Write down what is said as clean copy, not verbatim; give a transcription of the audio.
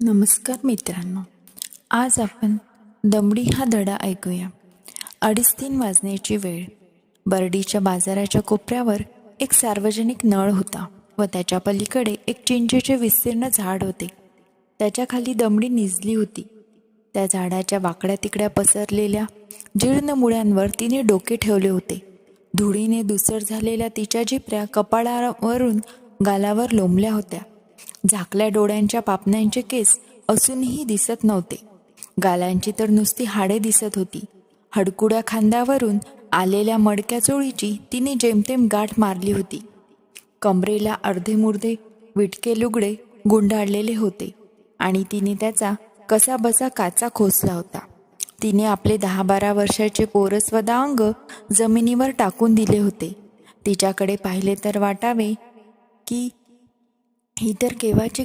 नमस्कार मित्रांनो, आज आपण दमडी हा धडा ऐकूया. 2:30 वाजण्याची वेळ. बर्डीच्या बाजाराच्या कोपऱ्यावर एक सार्वजनिक नळ होता व त्याच्या पलीकडे एक चिंचेचे विस्तीर्ण झाड होते. त्याच्या खाली दमडी निजली होती. त्या झाडाच्या वाकड्या तिकड्या पसरलेल्या जीर्ण मुळ्यांवर तिने डोके ठेवले होते. धुळीने धुसर झालेल्या तिच्या जिपऱ्या कपाळावरून गालावर लोंबल्या होत्या. झाकल्या डोळ्यांच्या पापण्यांचे केस असूनही दिसत नव्हते. गालांची तर नुसती हाडे दिसत होती. हडकुड्या खांद्यावरून आलेल्या मडक्या चोळीची तिने जेमतेम गाठ मारली होती. कमरेला अर्धेमुर्धे विटके लुगडे गुंडाळलेले होते आणि तिने त्याचा कसाबसा काचा खोचला होता. तिने आपले 10-12 वर्षाचे पोरसवदा अंग जमिनीवर टाकून दिले होते. तिच्याकडे पाहिले तर वाटावे की ही तर केव्हाची